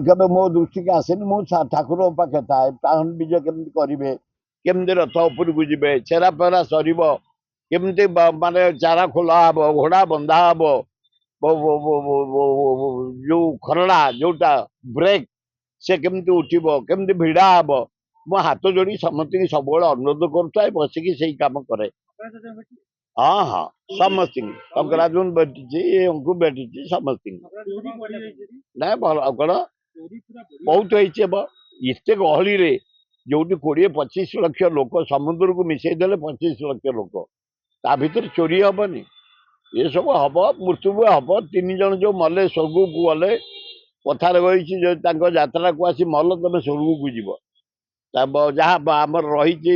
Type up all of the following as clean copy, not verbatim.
କେବେ ମୋ ଦୃଷ୍ଟିକି ଆସେନି। ମୁଁ ଠାକୁରଙ୍କ ପାଖେ ଥାଏ। ପାହନ ବିଜୟ କେମିତି କରିବେ, କେମିତି ରଥ ଉପରକୁ ଯିବେ, ଛେରା ପେରା ସରିବ, କେମିତି ମାନେ ଚାରା ଖୋଲା ହବ, ଘୋଡ଼ା ବନ୍ଧା ହବ, ଯୋଉ ଖରଡ଼ା ଯୋଉଟା ବ୍ରେକ୍ ସେ କେମିତି ଉଠିବ, କେମିତି ଭିଡ଼ା ହବ, ମୁଁ ହାତ ଯୋଡ଼ି ସମସ୍ତଙ୍କୁ ସବୁବେଳେ ଅନୁରୋଧ କରୁଥାଏ। ବସିକି ସେଇ କାମ କରେ। ହଁ ହଁ, ସମସ୍ତଙ୍କୁ ଟଙ୍କରାଜୁନ ଭେଟିଛି, ଙ୍କୁ ଭେଟିଛି, ସମସ୍ତଙ୍କୁ। ନାଇଁ ଭଲ କଣ ବହୁତ ହେଇଛି। ଏତେ ଗହଳିରେ ଯୋଉଠି 20-25 ଲକ୍ଷ ଲୋକ ସମୁଦ୍ରକୁ ମିଶେଇ ଦେଲେ 25 ଲକ୍ଷ ଲୋକ, ତା ଭିତରେ ଚୋରି ହବନି? ଏସବୁ ହବ, ମୃତ୍ୟୁ ହବ। 3 ଜଣ ଯୋଉ ମଲେ ସ୍ୱର୍ଗକୁ ଗଲେ, କଥାରେ କହିଛି ଯେ ତାଙ୍କ ଯାତ୍ରାକୁ ଆସି ମଲ ତମେ ସ୍ୱର୍ଗକୁ ଯିବ। ଯାହା ଆମର ରହିଛି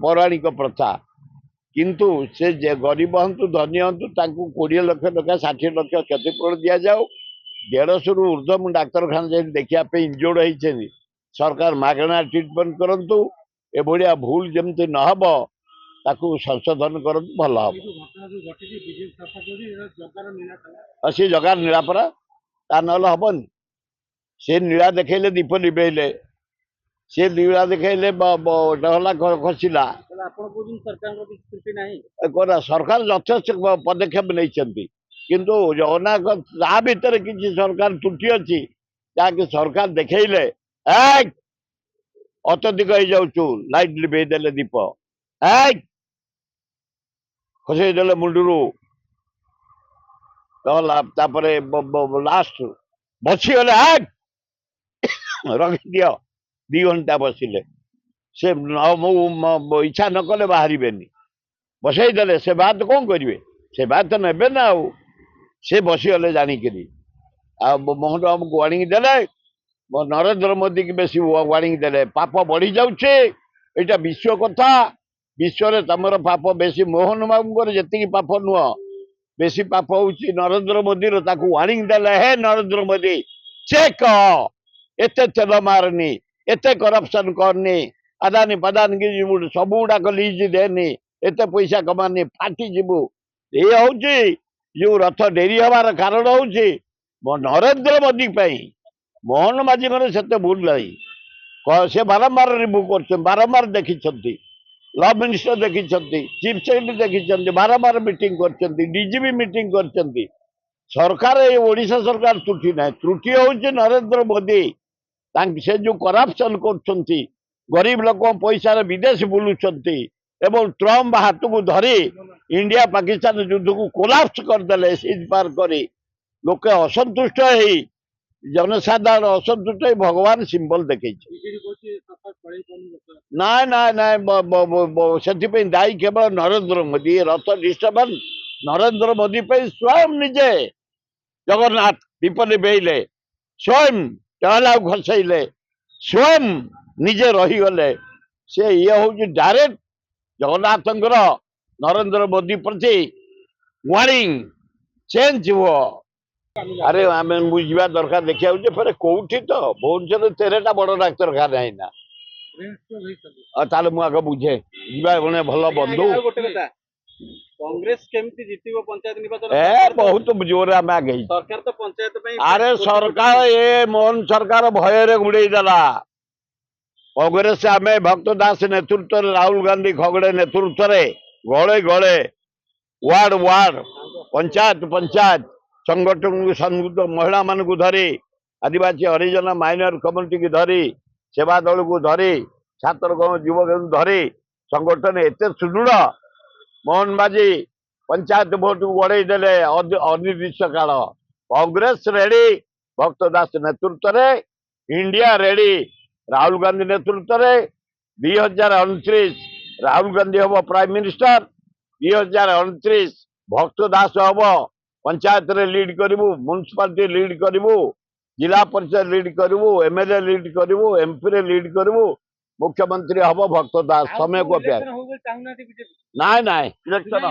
ପୌରାଣିକ ପ୍ରଥା। କିନ୍ତୁ ସେ ଗରିବ ହୁଅନ୍ତୁ ଧନୀ ହୁଅନ୍ତୁ ତାଙ୍କୁ 20 ଲକ୍ଷ ଟଙ୍କା 60 ଲକ୍ଷ କ୍ଷତିପୂରଣ ଦିଆଯାଉ। 150ରୁ ଉର୍ଦ୍ଧ୍ୱ ମୁଁ ଡାକ୍ତରଖାନା ଯାଇ ଦେଖିବା ପାଇଁ ଇଞ୍ଜୋର୍ଡ ହେଇଛନ୍ତି, ସରକାର ମାଗଣା ଟ୍ରିଟମେଣ୍ଟ କରନ୍ତୁ। ଏଭଳିଆ ଭୁଲ ଯେମିତି ନ ହବ ତାକୁ ସଂଶୋଧନ କରନ୍ତୁ, ଭଲ ହବ। ସେ ଜଗାର ନୀଳା ପରା, ତା ନହେଲେ ହବନି। ସେ ନୀଳା ଦେଖେଇଲେ ଦୀପ ଲିଭେଇଲେ, ସେ ନୀଳା ଦେଖେଇଲେ ଡହଲା ଖସିଲା। ସରକାର ଯଥେଷ୍ଟ ପଦକ୍ଷେପ ନେଇଛନ୍ତି, କିନ୍ତୁ ଜଗନ୍ନାଥ ତା ଭିତରେ କିଛି ସରକାର ତ୍ରୁଟି ଅଛି ଯାହାକି ସରକାର ଦେଖେଇଲେ ଅତ୍ୟଧିକ ହେଇଯାଉଛୁ, ଲାଇଟ୍ ଲିଭେଇ ଦେଲେ, ଦୀପ ଖସେଇ ଦେଲେ ମୁଣ୍ଡରୁ, ତାପରେ ଲାଷ୍ଟ ବସିଗଲେ, ରଖିଦିଅ। 2 ଘଣ୍ଟା ବସିଲେ, ସେ ଇଚ୍ଛା ନ କଲେ ବାହାରିବେନି। ବସେଇ ଦେଲେ, ସେ ବାଦ କଣ କରିବେ? ସେ ବାଦ ତ ନେବେ ନା। ଆଉ ସେ ବସିଗଲେ ଜାଣିକିରି। ଆଉ ମୋହନ ବାବୁଙ୍କୁ ୱାର୍ଣ୍ଣିଂ ଦେଲେ, ନରେନ୍ଦ୍ର ମୋଦୀ କି ବେଶୀ ୱାର୍ଣ୍ଣିଂ ଦେଲେ। ପାପ ବଢି ଯାଉଛି, ଏଇଟା ବିଶ୍ୱ କଥା। ବିଶ୍ୱରେ ତମର ପାପ ବେଶୀ। ମୋହନ ବାବୁଙ୍କର ଯେତିକି ପାପ ନୁହଁ, ବେଶୀ ପାପ ହଉଛି ନରେନ୍ଦ୍ର ମୋଦୀର। ତାକୁ ୱାର୍ଣ୍ଣିଂ ଦେଲେ, ହେ ନରେନ୍ଦ୍ର ମୋଦୀ, ଚେକ୍ ଏତେ ତେଲ ମାରନି, ଏତେ କରପସନ କରନି, ଆଦାନୀ ପାଦାନୀ ସବୁ ଗୁଡାକ ଲିଜ ଦେନି, ଏତେ ପଇସା କମାନି, ଫାଟିଯିବୁ। ଏ ହଉଛି ଯୋଉ ରଥ ଡେରି ହବାର କାରଣ ହଉଛି ନରେନ୍ଦ୍ର ମୋଦୀ ପାଇଁ। ମୋହନ ମାଝୀଙ୍କର ସେତେ ଭୁଲ ନାହିଁ। ସେ ବାରମ୍ବାର ରିଭ୍ୟୁ କରୁଛନ୍ତି, ବାରମ୍ବାର ଦେଖିଛନ୍ତି, ଲ ମିନିଷ୍ଟର ଦେଖିଛନ୍ତି, ଚିଫ ସେକ୍ରେଟାରୀ ଦେଖିଛନ୍ତି, ବାରମ୍ବାର ମିଟିଂ କରିଛନ୍ତି, ଡିଜିପି ମିଟିଂ କରିଛନ୍ତି। ସରକାର, ଏଇ ଓଡିଶା ସରକାର ତ୍ରୁଟି ନାହିଁ। ତ୍ରୁଟି ହଉଛି ନରେନ୍ଦ୍ର ମୋଦୀ। ସେ ଯୋଉ କରପସନ କରୁଛନ୍ତି, ଗରିବ ଲୋକଙ୍କ ପଇସାରେ ବିଦେଶ ବୁଲୁଛନ୍ତି ଏବଂ ଟ୍ରମ୍ପ ହାତକୁ ଧରି ଇଣ୍ଡିଆ ପାକିସ୍ତାନ ଯୁଦ୍ଧକୁ କୋଲାପ୍ସ କରିଦେଲେ। ସିଜ୍ ପାର କରି ଲୋକେ ଅସନ୍ତୁଷ୍ଟ ହେଇ, ଜନସାଧାରଣ ଅସନ୍ତୁଷ୍ଟ ହେଇ ଭଗବାନ ସିମ୍ବଲ ଦେଖେଇছে। ନାଇଁ ନାଇଁ ନାଇଁ, ସେଥିପାଇଁ ଦାୟୀ କେବଳ ନରେନ୍ଦ୍ର ମୋଦୀ। ରଥ ଡିଷ୍ଟର୍ବାନ୍ସ ନରେନ୍ଦ୍ର ମୋଦୀ ପାଇଁ। ସ୍ୱୟଂ ନିଜେ ଜଗନ୍ନାଥ ଦୀପ ଲିଭେଇଲେ, ସ୍ୱୟଂ ଚହଲାକୁ ଖସେଇଲେ, ସ୍ୱୟଂ ନିଜେ ରହିଗଲେ। ସେ ଇଏ ହଉଛି ଡାଇରେକ୍ଟ ଜଗନ୍ନାଥଙ୍କର ନରେନ୍ଦ୍ର ମୋଦୀ ପ୍ରତି ୱାର୍ଣ୍ଣିଂ। ଚେଞ୍ଜ ହୁଅ। ଆରେ ଆମେ ବୁଝିବା ଦରକାର, ଦେଖିବାକୁ ଯେ ଫେରେ କୋଉଠି ତ ଭୁବନେଶ୍ୱରରେ 13ଟା ବଡ ଡାକ୍ତରଖାନା ହେଇନା। ତାହେଲେ ମୁଁ ଆଗ ବୁଝେ ଯିବା। ଭଲ ବନ୍ଧୁ। कांग्रेस केमती जितिबो पंचायत निर्वाचन? बहुत जोर आम आगे। सरकार तो पंचायत पे। अरे सरकार ये मोहन सरकार भय घुड़े देला। कांग्रेस आम भक्त दास नेतृत्व, राहुल गांधी खगड़े नेतृत्व गले गले वार्ड वार्ड पंचायत पंचायत संगठन महिला मान को धरी, आदिवासी हरिजन माइनर कम्युनिटी की धरी, सेवा दल को धरी, छात्र युवक धरी संगठन एत सुदृढ़। मोहन माझी पंचायत भोट को बढ़ई देले अनिर्दिष्ट काल। कांग्रेस रेडी भक्त दास नेतृत्व, इंडिया रेडी राहुल गांधी नेतृत्व। 2029 राहुल गांधी हम प्राइम मिनिस्टर, 2029 भक्त दास हम पंचायत रे लीड करू, म्युनिसिपालिटी लीड करू, जिला परिषद लीड करू, एमएलए लीड करू, एमपी रे लीड करू, मुख्यमंत्री हम भक्त दास। समय को नाय नाय इलेक्शन